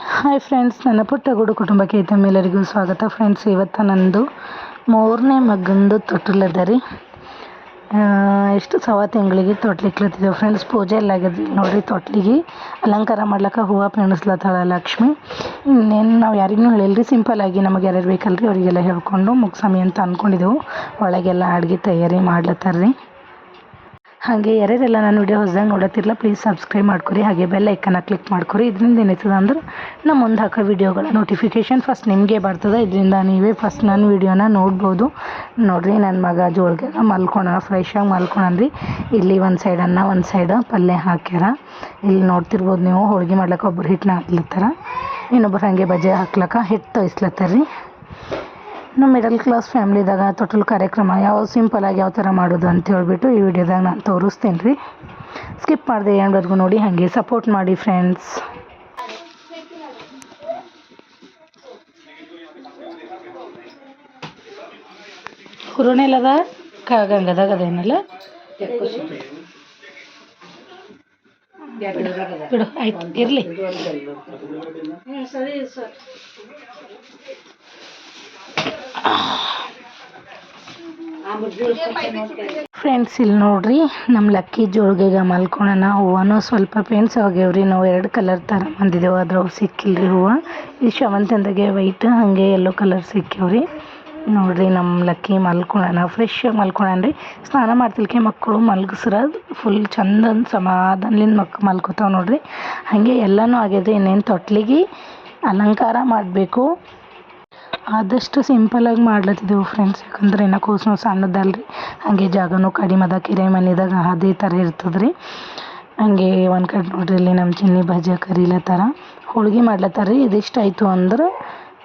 Hi friends, ನನ್ನ ಪುಟ್ಟಗೂಡು ಕುಟುಂಬಕ್ಕೆ ತಮ್ಮೆಲ್ಲರಿಗೂ ಸ್ವಾಗತ. ಫ್ರೆಂಡ್ಸ್, ಇವತ್ತು ನಂದು 3ನೇ ಮಗಂದು ತೊಟ್ಟಿಲದ ರೀ. ಎಷ್ಟು ಸವಾ ತಿಂಗಳಿಗೆ ತೊಟ್ಲಿಕ್ಲತ್ತಿದ್ದೇವೆ ಫ್ರೆಂಡ್ಸ್. ಪೂಜೆ ಎಲ್ಲ ಆಗಿದ್ವಿ ನೋಡಿರಿ. ತೊಟ್ಲಿಗೆ ಅಲಂಕಾರ ಮಾಡ್ಲಿಕ್ಕೆ ಹೂವು ಪೆಣಿಸ್ಲತ್ತಾಳ ಲಕ್ಷ್ಮಿ. ಇನ್ನೇನು ನಾವು ಯಾರಿಗೂ ಹೇಳಿಲ್ರಿ, ಸಿಂಪಲ್ಲಾಗಿ ನಮಗೆ ಯಾರ್ಯಾರು ಬೇಕಲ್ರಿ ಅವರಿಗೆಲ್ಲ ಹೇಳ್ಕೊಂಡು ಮುಗ್ಸಮಿ ಅಂತ ಅಂದ್ಕೊಂಡಿದ್ದೆವು. ಒಳಗೆಲ್ಲ ಅಡುಗೆ ತಯಾರಿ ಮಾಡ್ಲತ್ತಾರ್ರಿ. ಹಾಗೆ ಯಾರ್ಯಾರೆಲ್ಲ ನಾನು ವಿಡಿಯೋ ಹೊಸದಾಗಿ ನೋಡತ್ತಿರಲ್ಲ, ಪ್ಲೀಸ್ ಸಬ್ಸ್ಕ್ರೈಬ್ ಮಾಡ್ಕೊರಿ. ಹಾಗೆ ಬೆಲ್ ಐಕನ್ನ ಕ್ಲಿಕ್ ಮಾಡ್ಕೊರಿ. ಇದರಿಂದ ಏನಾಯ್ತದ ಅಂದ್ರೆ ನಮ್ಮ ಮುಂದೆ ಹಾಕೋ ವಿಡಿಯೋಗಳ ನೋಟಿಫಿಕೇಷನ್ ಫಸ್ಟ್ ನಿಮಗೆ ಬರ್ತದೆ. ಇದರಿಂದ ನೀವೇ ಫಸ್ಟ್ ನನ್ನ ವಿಡಿಯೋನ ನೋಡ್ಬೋದು. ನೋಡಿರಿ, ನನ್ನ ಮಗ ಜೋಳಿಗೆ ಮಲ್ಕೊಳ, ಫ್ರೆಶಾಗಿ ಮಲ್ಕೊಳನ್ರಿ. ಇಲ್ಲಿ ಒಂದು ಸೈಡ್ ಅನ್ನ, ಒಂದು ಸೈಡ್ ಪಲ್ಯ ಹಾಕ್ಯಾರ. ಇಲ್ಲಿ ನೋಡ್ತಿರ್ಬೋದು ನೀವು, ಹೋಳ್ಗೆ ಮಾಡ್ಲಿಕ್ಕೆ ಒಬ್ರು ಹಿಟ್ಟನ್ನ ಹಾಕ್ಲತ್ತಾರ, ಇನ್ನೊಬ್ರು ಹಾಗೆ ಬಜೆ ಹಾಕ್ಲಕ್ಕ ಹಿಟ್ಟು ತೋರಿಸ್ಲತ್ತಾರ ರೀ. ನಮ್ಮ ಮಿಡಲ್ ಕ್ಲಾಸ್ ಫ್ಯಾಮ್ಲಿದಾಗ ತೊಟ್ಟಲು ಕಾರ್ಯಕ್ರಮ ಯಾವ ಸಿಂಪಲಾಗಿ ಯಾವ ಥರ ಮಾಡೋದು ಅಂತ ಹೇಳ್ಬಿಟ್ಟು ಈ ವಿಡಿಯೋದಾಗ ನಾನು ತೋರಿಸ್ತೇನೆ ರೀ. ಸ್ಕಿಪ್ ಮಾಡಿದೆ ಎಂಡ್ವರೆಗೂ ನೋಡಿ, ಹಾಗೆ ಸಪೋರ್ಟ್ ಮಾಡಿ ಫ್ರೆಂಡ್ಸ್. ಹುರುಣೆಲ್ಲದ ಗಂಗದಾಗ ಅದೇನಲ್ಲ ಬಿಡು, ಆಯ್ತು ಇರಲಿ. ಸರಿ ಸರ್. ಫ್ರೆಂಡ್ಸ್, ಇಲ್ಲಿ ನೋಡ್ರಿ, ನಮ್ಮ ಲಕ್ಕಿ ಜೋಳಿಗೆಗೆ ಮಲ್ಕೊಳೋಣ. ಹೂವನೂ ಸ್ವಲ್ಪ ಪೇಂಟ್ಸ್ ಆಗ್ಯಾವ್ರಿ. ನಾವು 2 ಕಲರ್ ಥರ ಬಂದಿದ್ದೇವೆ, ಅದ್ರಾಗ ಸಿಕ್ಕಿಲ್ರಿ ಹೂವು. ಈ ಶಾವಂತಿಂದಾಗೆ ವೈಟ್ ಹಾಗೆ ಯೆಲ್ಲೋ ಕಲರ್ ಸಿಕ್ಕ್ಯಾವ್ರಿ. ನೋಡಿರಿ, ನಮ್ಮ ಲಕ್ಕಿ ಮಲ್ಕೊಳೋಣ, ಫ್ರೆಶಾಗಿ ಮಲ್ಕೊಳನ್ರಿ. ಸ್ನಾನ ಮಾಡ್ತಿಲ್ಕೆ ಮಕ್ಕಳು ಮಲ್ಗಿಸ್ರದು ಫುಲ್ ಚಂದ ಸಮಾಧಾನಲಿಂದ ಮಲ್ಕೋತಾವೆ ನೋಡಿರಿ. ಹಾಗೆ ಎಲ್ಲನೂ ಆಗ್ಯದ. ಇನ್ನೇನು ತೊಟ್ಲಿಗೆ ಅಲಂಕಾರ ಮಾಡಬೇಕು. ಆದಷ್ಟು ಸಿಂಪಲಾಗಿ ಮಾಡ್ಲತ್ತಿದ್ದೆವು ಫ್ರೆಂಡ್ಸ್, ಯಾಕಂದ್ರೆ ಏನೋ ಕೂಸು ಸಣ್ಣದಲ್ರಿ. ಹಾಗೆ ಜಾಗನೂ ಕಡಿಮೆ ಅದ, ಕಿರೆ ಮನೆದಾಗ ಅದೇ ಥರ ಇರ್ತದೆ ರೀ. ಹಾಗೆ ಒಂದು ಕಡೆ ನೋಡ್ರಿ, ಇಲ್ಲಿ ನಮ್ಮ ಚಿನ್ನಿ ಭಜ ಕರಿಲತ್ತಾರ, ಹೋಳ್ಗೆ ಮಾಡ್ಲತ್ತಾರ ರೀ. ಇದಿಷ್ಟು ಆಯಿತು ಅಂದ್ರೆ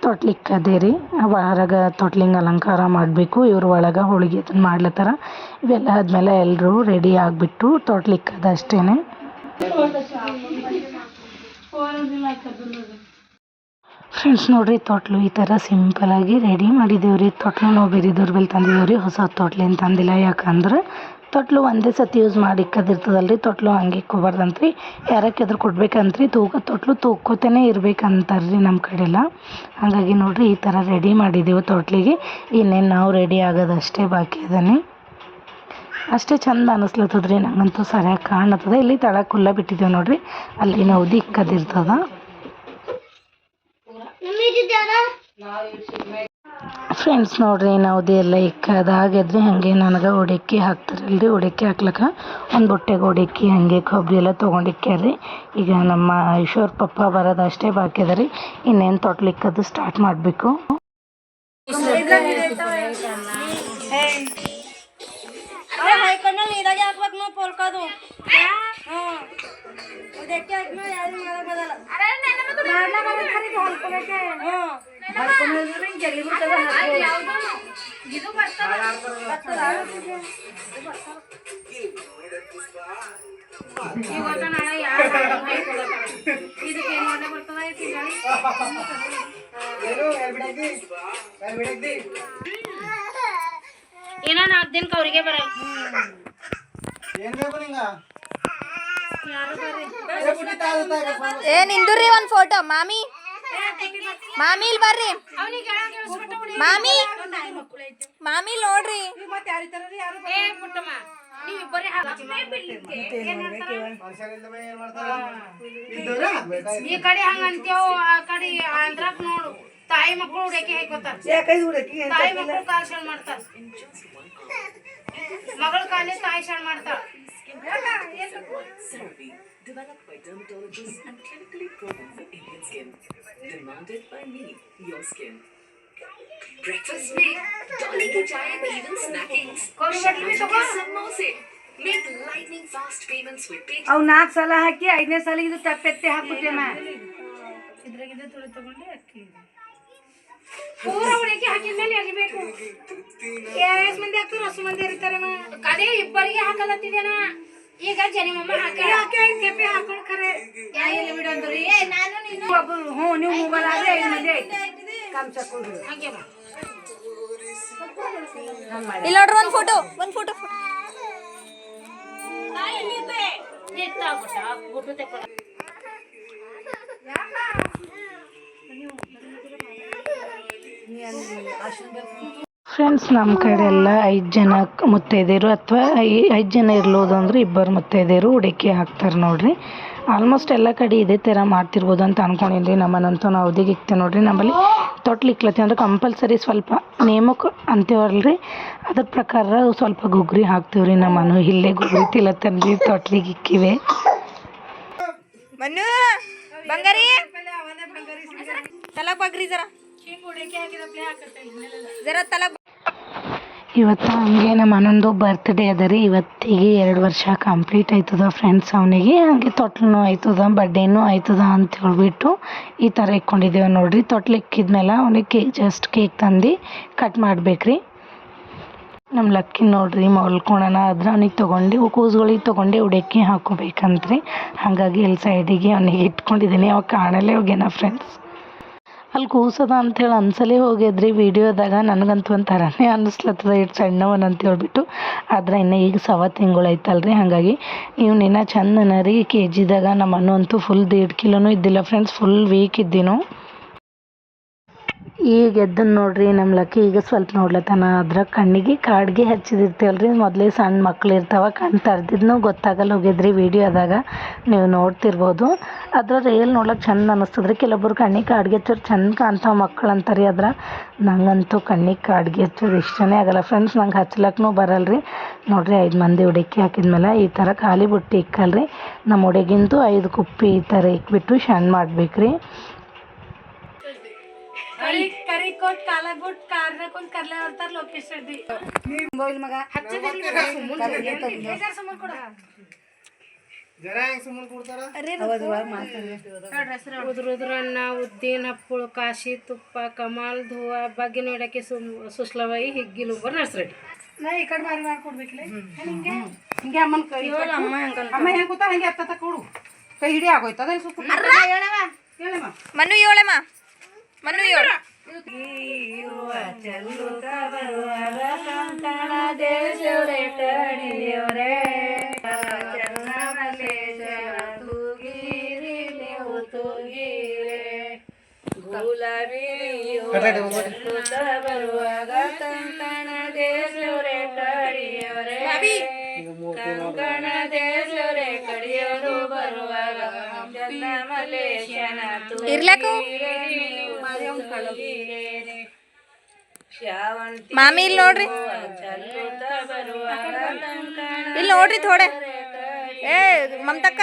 ತೊಟ್ಲಿಕ್ಕೆ ಅದೇ ರೀ. ಹೊರಗೆ ತೊಟ್ಲಿಂಗೆ ಅಲಂಕಾರ ಮಾಡಬೇಕು, ಇವ್ರು ಒಳಗೆ ಹೋಳಿಗೆ ಅದನ್ನು ಮಾಡ್ಲತ್ತಾರ. ಇವೆಲ್ಲ ಆದಮೇಲೆ ಎಲ್ಲರೂ ರೆಡಿ ಆಗಿಬಿಟ್ಟು ತೊಟ್ಲಿಕ್ಕೆ ಅದು ಅಷ್ಟೇ. ಫ್ರೆಂಡ್ಸ್ ನೋಡಿರಿ, ತೊಟ್ಲು ಈ ಥರ ಸಿಂಪಲಾಗಿ ರೆಡಿ ಮಾಡಿದ್ದೇವೆ ರೀ. ತೊಟ್ಲು ನಾವು ಬೇರೆದವ್ರ ಮೇಲೆ ತಂದಿದ್ದೇವೆ ರೀ, ಹೊಸ ತೊಟ್ಲೇನು ತಂದಿಲ್ಲ. ಯಾಕಂದ್ರೆ ತೊಟ್ಲು ಒಂದೇ ಸತಿ ಯೂಸ್ ಮಾಡಿ ಇಕ್ಕದಿರ್ತದಲ್ಲ ರೀ. ತೊಟ್ಲು ಹಂಗೆ ಇಕ್ಕೋಬಾರ್ದಂತ್ರಿ, ಯಾರಕ್ಕೆ ಎದುರು ಕೊಡ್ಬೇಕಂತ್ರಿ. ತೊಟ್ಲು ತೂಕೋತೇನೆ ಇರ್ಬೇಕಂತಾರೆ ರೀ ನಮ್ಮ ಕಡೆಲ್ಲ. ಹಾಗಾಗಿ ನೋಡಿರಿ, ಈ ಥರ ರೆಡಿ ಮಾಡಿದ್ದೆವು ತೊಟ್ಲಿಗೆ. ಇನ್ನೇನು ನಾವು ರೆಡಿ ಆಗೋದಷ್ಟೇ ಬಾಕಿ ಅದಾನೆ. ಅಷ್ಟೇ ಚಂದ ಅನ್ನಿಸ್ಲತ್ತದ ರೀ, ನಂಗಂತೂ ಸರಿಯಾಗಿ ಕಾಣತ್ತದ. ಇಲ್ಲಿ ತಳಕ್ಕೆ ಕುಲ್ಲ ಬಿಟ್ಟಿದ್ದೇವೆ ನೋಡಿರಿ, ಅಲ್ಲಿ ನೌದಿ ಇಕ್ಕದಿರ್ತದ. ಫ್ರೆಂಡ್ಸ್ ನೋಡ್ರಿ, ನೌದಿ ಎಲ್ಲ ಇಕ್ಕದಾಗಿದ್ರಿ. ಹಾಗೆ ನನಗೆ ಒಡಕ್ಕಿ ಹಾಕ್ತಾರಲ್ರಿ, ಒಡಕ್ಕಿ ಹಾಕ್ಲಕ್ಕ ಒಂದು ಬುಟ್ಟೆಗೆ ಒಡಕ್ಕಿ ಹಾಗೆ ಕೊಬ್ಬರಿ ಎಲ್ಲ ತೊಗೊಂಡಿಕ್ಕ್ಯಾರ್ರಿ. ಈಗ ನಮ್ಮ ಈಶ್ವರ್ ಪಪ್ಪ ಬರೋದು ಅಷ್ಟೇ ಬಾಕಿ ಅದ ರೀ. ಇನ್ನೇನು ತೊಟ್ಲಿಕ್ಕದು ಸ್ಟಾರ್ಟ್ ಮಾಡಬೇಕು. ಏನೋ 4 ದಿನಕ್ಕೆ ಅವ್ರಿಗೆ ಬರಲ್ಲ. ಏ ನಿಂದುರ್ರಿ ಒಂದು ಫೋಟೋ. ಮಾಮಿ ಮಾಮಿ ಇಲ್ಲಿ ಬರ್ರಿ. ಮಾಮಿ ಮಾಮಿ ನೋಡ್ರಿ. ಈ ಕಡೆ ಹಂಗಂತೇವ್, ಆ ಕಡೆ ಆಂಧ್ರಕ್ ನೋಡು, ತಾಯಿ ಮಕ್ಕಳು ಹುಡಕಿ ಹಾಕೋತಾರ. ತಾಯಿ ಮಕ್ಕಳು ಕಾಲ್ ಶಣ್ ಮಾಡ್ತಾರ, ಮಗಳ ಕಾಲೇ ತಾಯಿ ಶಣ್ ಮಾಡ್ತಾರ. Developed by dermatologists and clinically proven for Indian skin. Demanded by me, your skin. Breakfast में डॉली की चाय में even snacking. समोसे. Make lightning fast payments with Paytm. ಅವು 4 ಸಲ ಹಾಕಿ 5ನೇ ಸಲ ಇದು ತಪ್ಪೆತ್ತೆ ಹಾಕುತ್ತೆ. ಇದ್ರಾಗಿದ್ದ ತುಳಿ ತಗೊಂಡು ಅಕ್ಕಿ ಪೂರ ಹುಡುಕಿ ಹಾಕಿದ್ಮೇಲೆ ಎರಿಬೇಕು. ಎಷ್ಟು ಮಂದಿ ಹಾಕ್ತಾರೆ, ಅಷ್ಟು ಮಂದಿ ಎರಿತಾರೆ. ಅದೇ ಇಬ್ಬರಿಗೆ ಹಾಕಲತ್ತಿದ್ದೇನ. ಈಗ ಜನಿಮಮ್ಮ ಕೆಪಿ ಹಾಕೊಂಡು ಖರೆ ಎಲ್ಲಿ ಬಿಡಂದ್ರಿ. ನಾನು ನೀವು ಮೊಬೈಲ್ ಆದ್ರೆ 5 ಮಂದಿ ಆಯ್ತು ಕಾಮ್ಸಕ್ಕೊಳ್ರಿ. ಹಾಗೆ ಇಲ್ಲಿ ನೋಡ್ರಿ, ಒಂದು ಫೋಟೋ ಫ್ರೆಂಡ್ಸ್ ನಮ್ಮ ಕಡೆ ಎಲ್ಲ 5 ಜನ ಮುತ್ತೈದೆಯರು ಅಥವಾ 5 ಜನ ಇರ್ಬೋದು ಅಂದ್ರೆ 2 ಮುತ್ತೈದೆಯರು ಉಡಿಕೆ ಹಾಕ್ತಾರೆ ನೋಡ್ರಿ. ಆಲ್ಮೋಸ್ಟ್ ಎಲ್ಲ ಕಡೆ ಇದೇ ಥರ ಮಾಡ್ತಿರ್ಬೋದು ಅಂತ ಅನ್ಕೊಂಡಿದ್ರಿ. ನಮ್ಮನ್ನಂತೂ ನಾವು ಅವಧಿಗೆ ಇಕ್ತೇವೆ ನೋಡ್ರಿ. ನಮ್ಮಲ್ಲಿ ತೊಟ್ಲಿಕ್ಲತ್ತಿ ಅಂದ್ರೆ ಕಂಪಲ್ಸರಿ ಸ್ವಲ್ಪ ನೇಮಕ್ಕೆ ಅಂತೀವಲ್ರಿ, ಅದ್ರ ಪ್ರಕಾರ ಸ್ವಲ್ಪ ಗುಗ್ರಿ ಹಾಕ್ತೀವಿ ರೀ. ನಮ್ಮನ್ನು ಇಲ್ಲೇ ಗುಗ್ರಿ ತಿಲತ್ತನ್ರಿ ತೊಟ್ಲಿಗೆ ಇಕ್ಕಿವೆ. ಮನ್ನು ಬಂಗಾರಿ ತಲಕ್ ಬಗ್ರಿ ಜರ ಜರ ತಲಕ್. ಇವತ್ತು ಹಂಗೆ ನಮ್ಮ ಅನ್ನೊಂದು ಬರ್ತ್ಡೇ ಅದ ರೀ. ಇವತ್ತಿಗೆ 2 ವರ್ಷ ಕಂಪ್ಲೀಟ್ ಆಯ್ತದ ಫ್ರೆಂಡ್ಸ್. ಅವನಿಗೆ ಹಾಗೆ ತೊಟ್ಲೂ ಆಯ್ತದ ಬರ್ಡೇನೂ ಆಯ್ತದ ಅಂತ ಹೇಳ್ಬಿಟ್ಟು ಈ ಥರ ಇಕ್ಕೊಂಡಿದ್ದೇವೆ ನೋಡ್ರಿ. ತೊಟ್ಲು ಇಕ್ಕಿದ್ಮೇಲೆ ಅವನಿಗೆ ಕೇಕ್ ತಂದು ಕಟ್ ಮಾಡ್ಬೇಕ್ರಿ. ನಮ್ಮ ಲಕ್ಕಿ ನೋಡ್ರಿ ಮಲ್ಕೊಳೋಣ ಆದ್ರೆ ಅವ್ನಿಗೆ ತೊಗೊಂಡು ಕೂಸುಗಳಿಗೆ ತೊಗೊಂಡು ಉಡಕ್ಕಿ ಹಾಕೋಬೇಕಂತ್ರಿ. ಹಾಗಾಗಿ ಇಲ್ಲಿ ಸೈಡಿಗೆ ಅವನಿಗೆ ಇಟ್ಕೊಂಡಿದ್ದೀನಿ. ಅವಾಗ ಕಾಣಲೇ ಹೋಗ್ಯಾನ ಫ್ರೆಂಡ್ಸ್. ಅಲ್ಲಿ ಕೂಸದ ಅಂಥೇಳಿ ಅನ್ಸಲೇ ಹೋಗ್ಯದ್ರಿ ವಿಡಿಯೋದಾಗ. ನನಗಂತೂ ಒಂಥರನೇ ಅನ್ನಿಸ್ಲತ್ತದ ಇಟ್ಟು ಸಣ್ಣವನ್ ಅಂತ ಹೇಳ್ಬಿಟ್ಟು. ಆದ್ರೆ ಇನ್ನು ಈಗ 1 ತಿಂಗಳು ಐತಲ್ರಿ, ಹಾಗಾಗಿ ಇವನಿನ್ನ ಚಂದನ ರೀ KGದಾಗ. ನಮ್ಮ ಅನ್ನು ಅಂತೂ ಫುಲ್ 1.5 ಕಿಲೋನೂ ಇದ್ದಿಲ್ಲ ಫ್ರೆಂಡ್ಸ್, ಫುಲ್ ವೀಕ್ ಇದ್ದೀನು. ಈಗ ಎದ್ದನ್ ನೋಡ್ರಿ ನಮ್ಮ ಲಕ್ಕಿ. ಈಗ ಸ್ವಲ್ಪ ನೋಡ್ಲತ್ತಾನ. ಅದ್ರ ಕಣ್ಣಿಗೆ ಕಾಡ್ಗೆ ಹಚ್ಚಿದಿರ್ತೇವಲ್ರಿ, ಮೊದಲೇ ಸಣ್ಣ ಮಕ್ಳು ಇರ್ತಾವ, ಕಣ್ಣು ತರ್ದಿದ್ನೂ ಗೊತ್ತಾಗಲ್ಲ ಹೋಗಿದ್ರಿ ವಿಡಿಯೋದಾಗ ನೀವು ನೋಡ್ತಿರ್ಬೋದು. ಅದ್ರ ರಿಯಲ್ ನೋಡ್ಲಿಕ್ಕೆ ಚಂದ ಅನ್ನಿಸ್ತದ್ರಿ. ಕೆಲವೊಬ್ರು ಕಣ್ಣಿಗೆ ಕಾಡ್ಗೆ ಹಚ್ಚೋರು ಚಂದ ಕಾಣ್ತಾವ ಮಕ್ಕಳು ಅಂತಾರೆ. ಅದ್ರ ನಂಗಂತೂ ಕಣ್ಣಿಗೆ ಕಾಡ್ಗೆ ಹಚ್ಚೋದು ಇಷ್ಟನೇ ಆಗಲ್ಲ ಫ್ರೆಂಡ್ಸ್. ನಂಗೆ ಹಚ್ಲಕ್ಕೂ ಬರಲ್ರಿ. ನೋಡ್ರಿ 5 ಮಂದಿ ಉಡಕ್ಕಿ ಹಾಕಿದ್ಮೇಲೆ ಈ ಥರ ಖಾಲಿ ಬುಟ್ಟಿ ಇಕ್ಕಲ್ರಿ. ನಮ್ಮ ಹುಡುಗಿಂದು 5 ಕುಪ್ಪಿ ಈ ಥರ ಇಕ್ಬಿಟ್ಟು ಶಣ್ ಮಾಡ್ಬೇಕ್ರಿ. ಕರಿ ಕೊಟ್ ಕಾಲ ಗುಟ್ ಕಾರ್ನ ಕೊಂಡ್ ಕರ್ಲೆ ಹೊರ್ತಾರ ಲೋಕೇಶ್ ರೆಡ್ಡಿ ಬೋಲ್ ಮಗ ಉದ್ರನ್ನ ಉದ್ದಿನ ಹಪ್ಪಳು ಕಾಶಿ ತುಪ್ಪ ಕಮಾಲ್ ಧೂವ ಬಗ್ಗೆ ನೋಡಕ್ಕೆ ಸುಸ್ಲವಾಯಿ ಹಿಗ್ಗಿಲು ನರ್ಸ್ರೆಡ್ಡಿ ನಾ ಈ ಕಡೆ ಮಾರಿ ಮಾಡ್ಕೊಡ್ಬೇಕಿಲ್ಲ ಹಿಂಗೆ ಹಿಂಗೆ ಅಮ್ಮನ ಕೈ ಅಮ್ಮ ಹೆಂಗೆ ಕೂತ ಹಂಗೆ ಹತ್ತ ಕೊಡು. ಕೈ ಹಿಡಿ ಆಗೋಯ್ತದ ಮನ್ನು ಏಳಮ್ಮ ಮನ್ನು ಏಳು. ಇರ್ಲಕು ಮಾಮಿ ಇಲ್ಲಿ ನೋಡ್ರಿ, ಇಲ್ಲಿ ನೋಡ್ರಿ ಥೋಡೆ. ಏ ಮಮತಕ್ಕ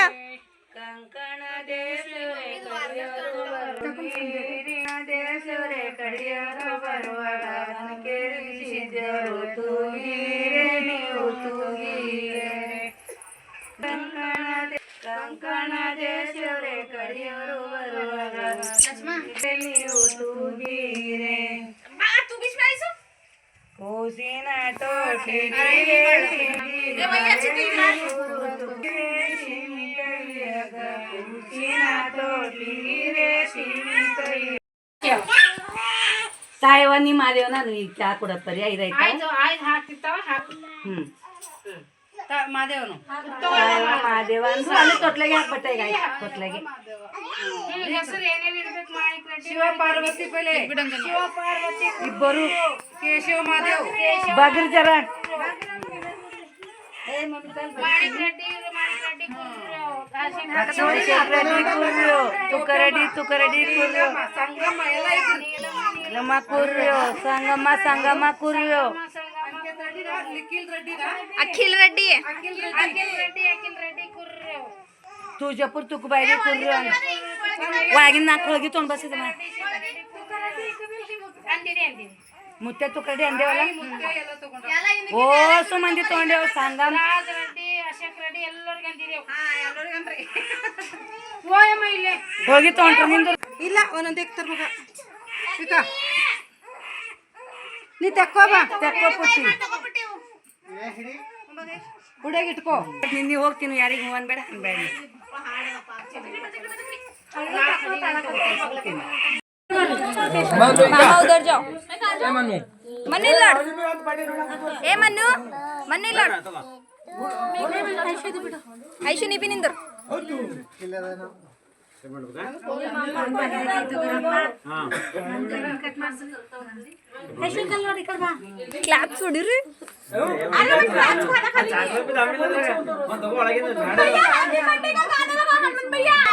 ಕೂಸಿನ ಸಾಯವ ನಿಮ್ಮ ಮಾದೇವ ನಾನು ಈಗ ಚಾ ಕೊಡಪ್ಪರಿ 5 ಆಯ್ತಾ? ಆಯ್ತು ಹಾಕ್ತಿರ್ತಾವ ಹಾಕು ಮಾದೇವನು ಮಾದೇವ ಅಂದ್ರೆ ಅಲ್ಲಿ ತೊಟ್ಲಾಗೆ ಹಾಕ್ಬಿಟ್ಟ ಈಗ ತೊಟ್ಲಾಗೆ ಹೆಸರು ಏನೇನು ಇರ್ಬೇಕು ಮಾಡಿ ಶಿವ ಪಾರ್ವತಿ ಪೈಲೆ ಶಿವ ಪಾರ್ವತಿ ಇಬ್ಬರು ಕೇಶವ ಮಾದೇವ್ ಬಗ್ರಿ ಜರ ಮಾಣಿಕ್ ರೆಡ್ಡಿ ತುಕರಡಿ ಕುರ್ಯೋ ಸಂಗಮ ಎಲ್ಲ ನಮ್ಮ ಕುರ್ಯೋ ಸಂಗಮ ಸಂಗಮ ಕುರ್ಯೋ ಅಖಿಲ್ ರೆಡ್ಡಿ ಅಖಿಲ್ ರೆಡ್ಡಿ ಕುರ್ರೆ ತುಜಪುರ್ ತುಕಬಾಯಿ ಕುರ್ಯೋ ಒಳಗಿನ 4 ಹೋಗಿ ತೊಗೊಂಡು ಬಸಿದ ಮುತ್ತೆ ತುಕರಡಿ ಅಂದೇವಲ್ಲ ಓಸು ಮಂದಿ ತೊಗೊಂಡೇವು ಸಂಗಮ ರೆಡ್ಡಿ ಅಶೋಕ್ ರೆಡ್ಡಿ ಎಲ್ಲರಿಗೂ ಅಂದಿರಿ ಓಯಮ್ಮ ಇಲ್ಲೇ ಹೋಗಿ ತೊಗೊಂಡ್ರು ನಿಂದು ಇಲ್ಲ ಒಂದೊಂದು ಎಕ್ತರ ಮಗ ಈಗ ನೀ ತೆಕ್ಕೋ ಪುಟ್ಟಿ ಹುಡುಗಿ ಇಟ್ಕೋ ನಿನ್ನೆ ಹೋಗ್ತೀನಿ ಯಾರಿಗೆ ಹೂ ಅನ್ಬೇಡ ಅನ್ಬೇಡ मामा उधर जाओ मन्नी लड़ ए मन्नू मन्नी लड़ ऐशु नी भी निंदर ಕ್ಲಾಪ್ಸ್ ಹೊಡಿರಿ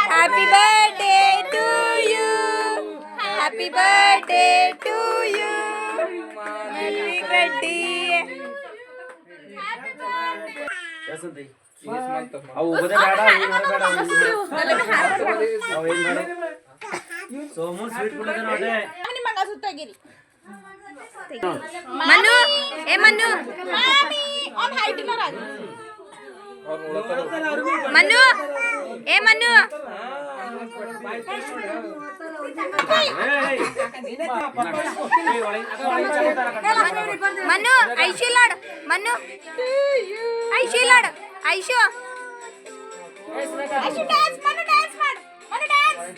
happy birthday to you happy birthday to you happy birthday Manu ಏ ಮನು ಮನು ಏ ಮನು ಮನು ಐಶು ಲಾಡ್ ಮನು ಐಶು ಲಾಡ್ ಐಶು ಐಶು ಡ್ಯಾನ್ಸ್ ಮನು ಡ್ಯಾನ್ಸ್ ಮಾಡು ಮನು ಡ್ಯಾನ್ಸ್